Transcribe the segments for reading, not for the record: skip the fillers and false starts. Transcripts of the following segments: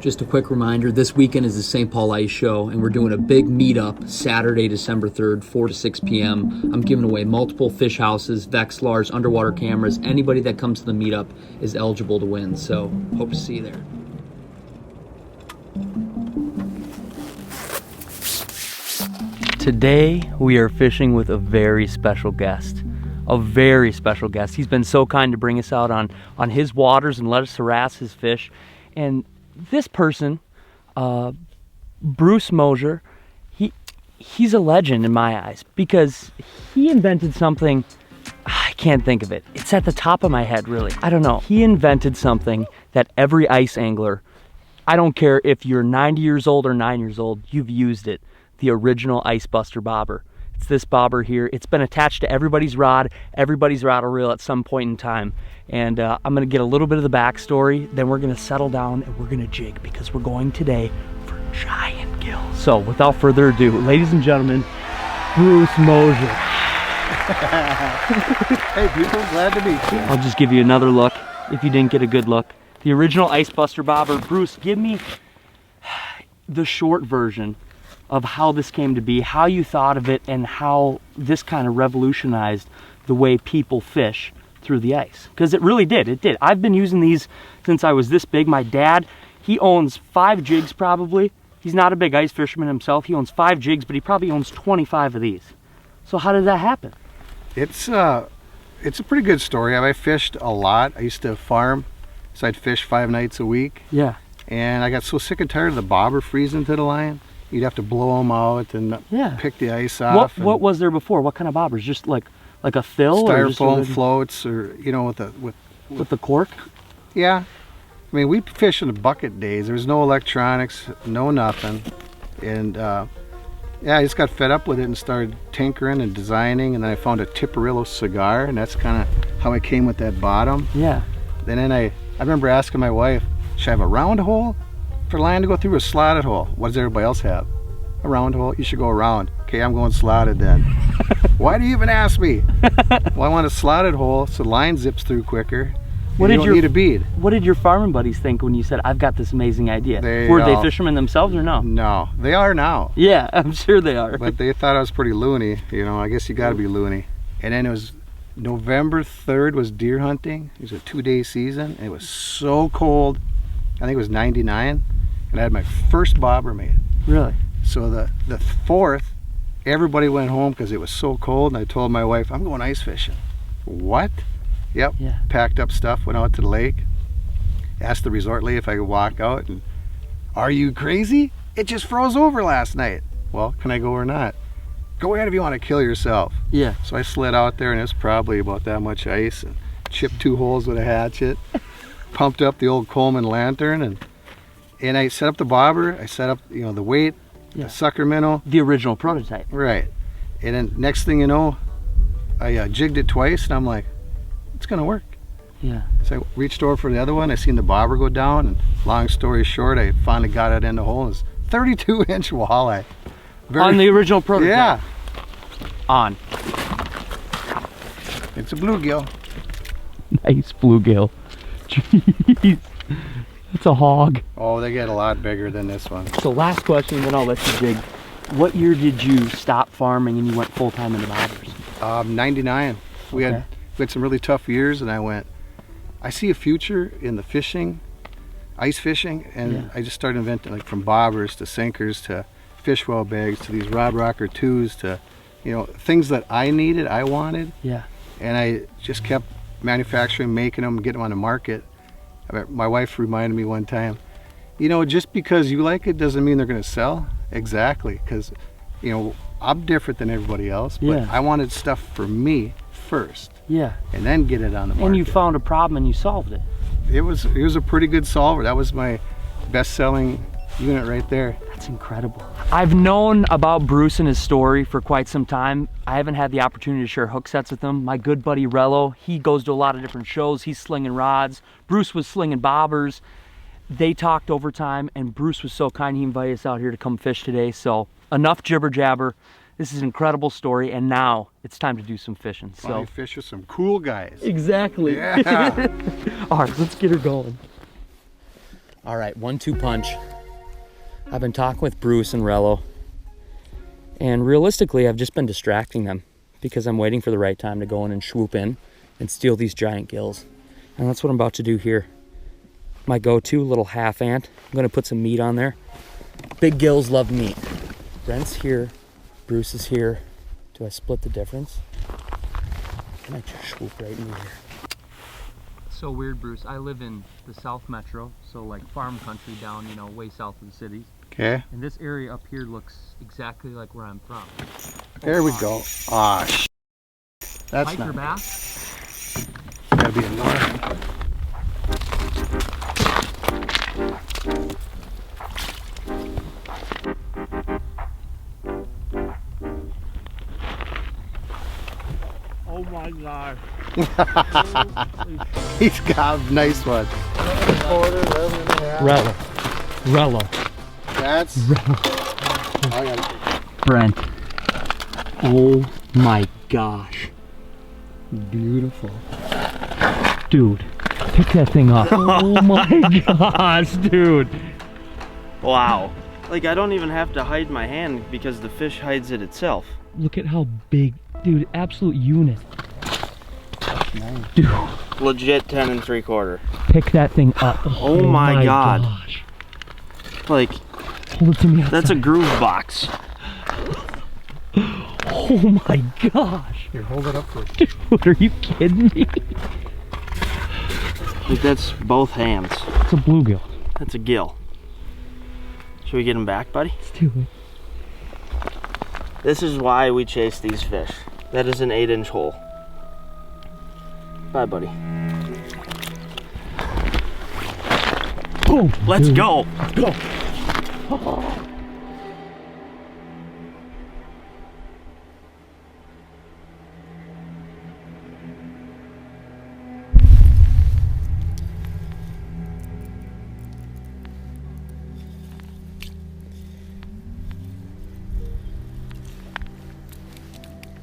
Just a quick reminder, this weekend is the St. Paul Ice Show, and we're doing a big meetup Saturday, December 3rd, 4 to 6 p.m. I'm giving away multiple fish houses, Vexilars, underwater cameras. Anybody that comes to the meetup is eligible to win, so hope to see you there. Today, we are fishing with a very special guest. A very special guest. He's been so kind to bring us out on his waters and let us harass his fish. And this person, Bruce Moser, he's a legend in my eyes because he invented something. I can't think of it. It's at the top of my head, really. I don't know. He invented something that every ice angler, I don't care if you're 90 years old or 9 years old, you've used it. The original Ice Buster bobber. It's this bobber here. It's been attached to everybody's rod, everybody's rattle reel at some point in time. And I'm gonna get a little bit of the backstory, then we're gonna settle down and we're gonna jig because we're going today for giant gills. So without further ado, ladies and gentlemen, Bruce Moser. Hey people, glad to meet you. I'll just give you another look if you didn't get a good look. The original Ice Buster bobber. Bruce, give me the short version of how this came to be, how you thought of it, and how this kind of revolutionized the way people fish through the ice. Because it really did, it did. I've been using these since I was this big. My dad, he owns 5 jigs probably. He's not a big ice fisherman himself. He owns 5 jigs, but he probably owns 25 of these. So how did that happen? It's a pretty good story. I fished a lot. I used to farm, so I'd fish 5 nights a week. Yeah. And I got so sick and tired of the bobber freezing to the line. You'd have to blow them out and pick the ice off. What was there before? What kind of bobbers? Just like a fill? Styrofoam floats, or you know, with the cork? Yeah. I mean, we fish in the bucket days. There was no electronics, no nothing. And yeah, I just got fed up with it and started tinkering and designing, and then I found a Tiparillo cigar, and that's kind of how I came with that bottom. Yeah. Then I remember asking my wife, should I have a round hole for line to go through, a slotted hole? What does everybody else have? A round hole? You should go around. Okay, I'm going slotted then. Why do you even ask me? Well, I want a slotted hole so the line zips through quicker. You don't need a bead. What did your farming buddies think when you said, I've got this amazing idea? Were they fishermen themselves or no? No, they are now. Yeah, I'm sure they are. But they thought I was pretty loony. You know, I guess you gotta be loony. And then it was November 3rd was deer hunting. It was a 2-day season. And it was so cold. I think it was 99. And I had my first bobber made. Really? So the 4th, everybody went home because it was so cold, and I told my wife, I'm going ice fishing. What? Yep. Yeah. Packed up stuff, went out to the lake, asked the resort lady if I could walk out, and are you crazy? It just froze over last night. Well, can I go or not? Go ahead if you want to kill yourself. Yeah. So I slid out there, and it was probably about that much ice, and chipped 2 holes with a hatchet, pumped up the old Coleman lantern, and I set up the bobber. I set up, you know, the weight, the sucker minnow. The original prototype. Right. And then next thing you know, I jigged it twice, and I'm like, it's gonna work. Yeah. So I reached over for the other one. I seen the bobber go down, and long story short, I finally got it in the hole. It's 32-inch walleye. On the original prototype? Yeah. On. It's a bluegill. Nice bluegill. Jeez. It's a hog. Oh, they get a lot bigger than this one. So last question, then I'll let you dig. What year did you stop farming and you went full-time into bobbers? 99. We had some really tough years, and I went, I see a future in the fishing, ice fishing, and I just started inventing, like, from bobbers to sinkers to fish well bags to these rod rocker 2s to, you know, things that I needed, I wanted. Yeah. And I just kept manufacturing, making them, getting them on the market. My wife reminded me one time, you know, just because you like it doesn't mean they're going to sell. Exactly, because, you know, I'm different than everybody else, but I wanted stuff for me first. Yeah. And then get it on the market. And you found a problem and you solved it. It was a pretty good solver. That was my best-selling unit right there. That's incredible. I've known about Bruce and his story for quite some time. I haven't had the opportunity to share hook sets with him. My good buddy Rello, he goes to a lot of different shows. He's slinging rods. Bruce was slinging bobbers. They talked over time, and Bruce was so kind he invited us out here to come fish today. So enough jibber jabber. This is an incredible story, and now it's time to do some fishing. So fish with some cool guys. Exactly. Yeah. All right, let's get her going. All right, 1-2 punch. I've been talking with Bruce and Rello, and realistically, I've just been distracting them because I'm waiting for the right time to go in and swoop in and steal these giant gills. And that's what I'm about to do here. My go-to little half ant. I'm gonna put some meat on there. Big gills love meat. Brent's here, Bruce is here. Do I split the difference? Can I just swoop right in here? So weird, Bruce. I live in the South Metro, so like farm country down, you know, way south of the cities. Okay. And this area up here looks exactly like where I'm from. There we go. Ah, that's Pike or not. bass? Gotta be annoying. Oh my God. He's got a nice one. Rello. That's. Rello. I gotta. Brent. Oh my gosh. Beautiful. Dude, pick that thing up. Oh my gosh, dude. Wow. Like, I don't even have to hide my hand because the fish hides it itself. Look at how big, dude, absolute unit. Nice. Dude, Legit 10 3/4. pick that thing up. Oh my God. Gosh. Like, Hold it to me outside. that's a groove box. Oh my gosh. Here, hold it up for. Dude, are you kidding me? Like, that's both hands. It's a bluegill. That's a gill. Should we get him back, buddy? Let's do it. This is why we chase these fish. That is an 8-inch hole. Bye, buddy. Boom. Let's Dude. go. Go.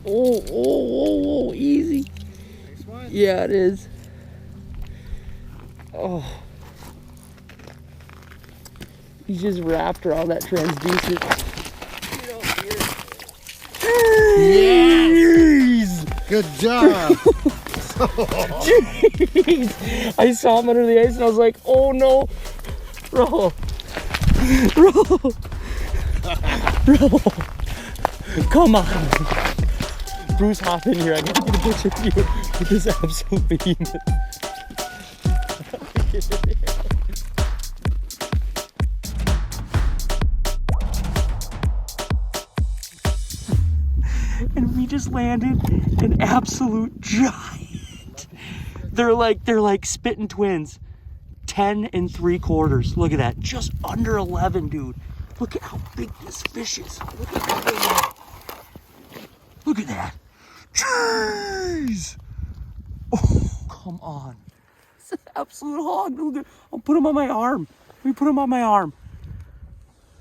Oh, easy. Nice one. Yeah, it is. Oh. He's just wrapped around that transducer. Yes! Good job. Jeez! I saw him under the ice and I was like, oh no! Roll! Roll! Roll! Come on! Bruce, hop in here. I gotta get a picture of you with this absolute behemoth. And we just landed an absolute giant. They're like spitting twins. 10 3/4. Look at that. Just under 11, dude. Look at how big this fish is. Look at that. Look at that. Jeez. Oh, come on. It's an absolute hog. Look at, I'll put him on my arm. Let me put him on my arm.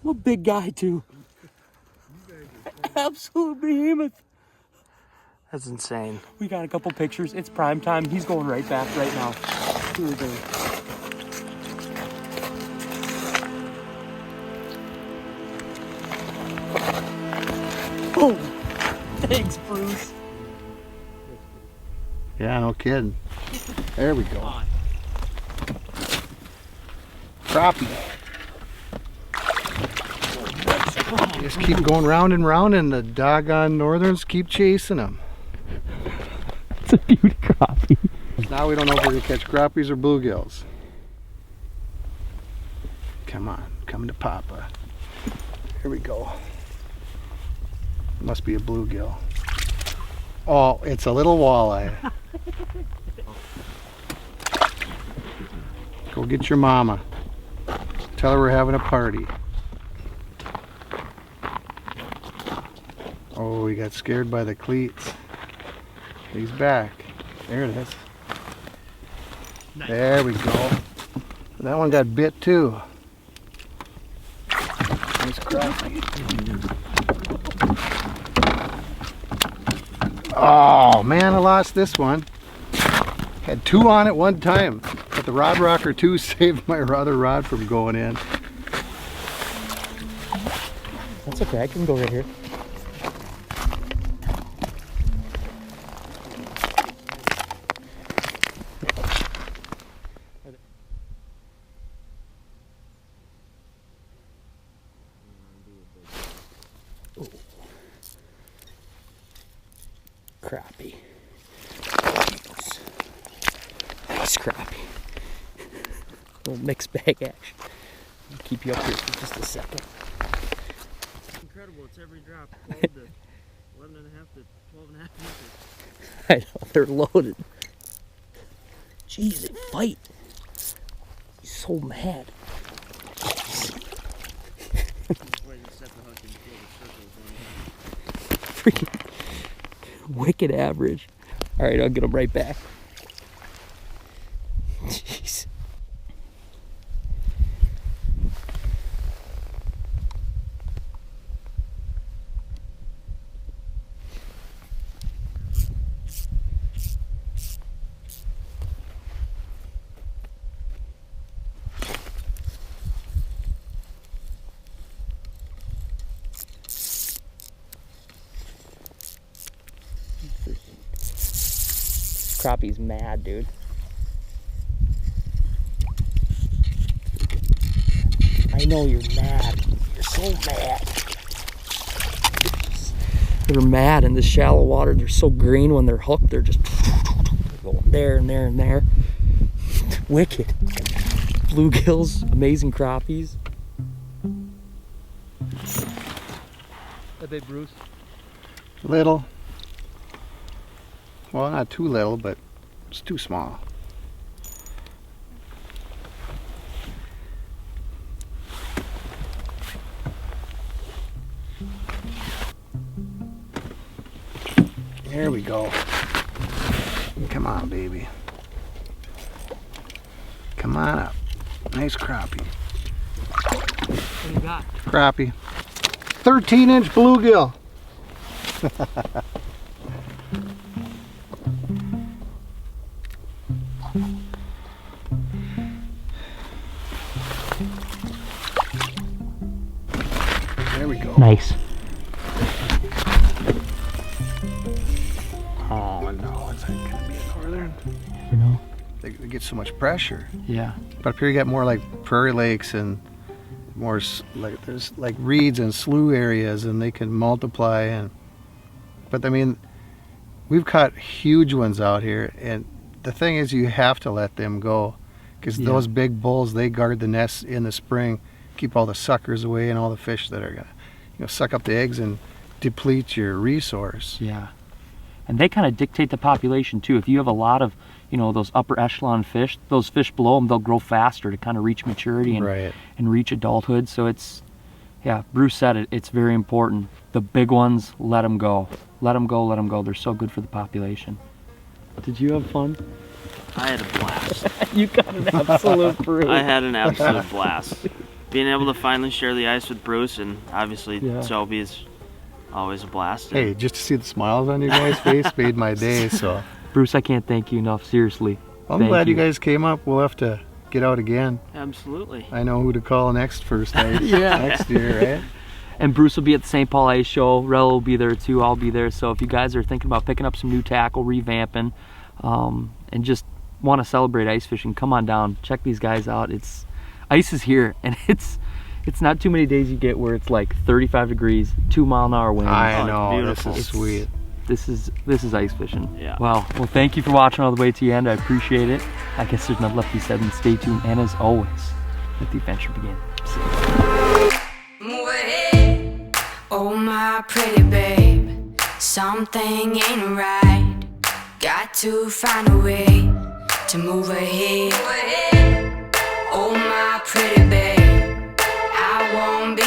I'm a big guy too. Absolute behemoth. That's insane. We got a couple pictures. It's prime time. He's going right back right now. Here we go. Oh, thanks, Bruce. Yeah, no kidding. There we go. Crappie. Just keep going round and round, and the doggone northerns keep chasing them. It's a beauty crappie. Now we don't know if we're gonna catch crappies or bluegills. Come on, coming to Papa. Here we go. Must be a bluegill. Oh, it's a little walleye. Go get your mama. Tell her we're having a party. Oh, he got scared by the cleats. He's back. There it is. Nice. There we go. That one got bit too. Nice crappie. Oh man, I lost this one. Had two on at one time. But But the rod rocker too saved my other rod from going in. That's okay, I can go right here. Ooh. Crappie. Nice crappie. Little mixed bag action. I'll keep you up here for just a second. Incredible, it's every drop. 12 to 11 and a half to 12 and a half inches. I know, they're loaded. Jeez, they fight. He's so mad. Freaking wicked average. All right, I'll get him right back. Jeez. Crappie's mad, dude. I know you're mad. You're so mad. They're mad in the shallow water. They're so green when they're hooked. They're just going there and there and there. Wicked. Bluegills, amazing crappies. That big Bruce? Little. Well, not too little, but it's too small. There we go. Come on, baby. Come on up. Nice crappie. What do you got? Crappie. 13-inch bluegill. There we go. Nice. Oh no, is that gonna be a northern? You know? They get so much pressure. Yeah. But up here you got more like prairie lakes and more like there's like reeds and slough areas, and they can multiply. And but I mean, we've caught huge ones out here, and the thing is you have to let them go, because those big bulls, they guard the nests in the spring, keep all the suckers away and all the fish that are gonna, you know, suck up the eggs and deplete your resource. Yeah. And they kind of dictate the population too. If you have a lot of, you know, those upper echelon fish, those fish below them, they'll grow faster to kind of reach maturity and reach adulthood. So it's, yeah, Bruce said it, it's very important. The big ones, let them go. Let them go, let them go. They're so good for the population. Did you have fun? I had a blast. You got an absolute Bruce. I had an absolute blast. Being able to finally share the ice with Bruce, and obviously Sobi is always a blast. Hey, just to see the smiles on your guys' face made my day. So Bruce, I can't thank you enough, seriously. I'm glad you guys came up. We'll have to get out again. Absolutely. I know who to call next first night next year, right? And Bruce will be at the St. Paul Ice Show. Rel will be there too. I'll be there. So if you guys are thinking about picking up some new tackle, revamping, and just want to celebrate ice fishing, come on down. Check these guys out. Ice is here, and it's not too many days you get where it's like 35 degrees, 2-mile-an-hour winds. I know. Beautiful. This is sweet. This is ice fishing. Yeah. Wow. Well, thank you for watching all the way to the end. I appreciate it. I guess there's nothing left to be said, and stay tuned. And as always, let the adventure begin. Move ahead, oh my pretty babe. Something ain't right. Got to find a way to move ahead. Oh my pretty babe, I won't be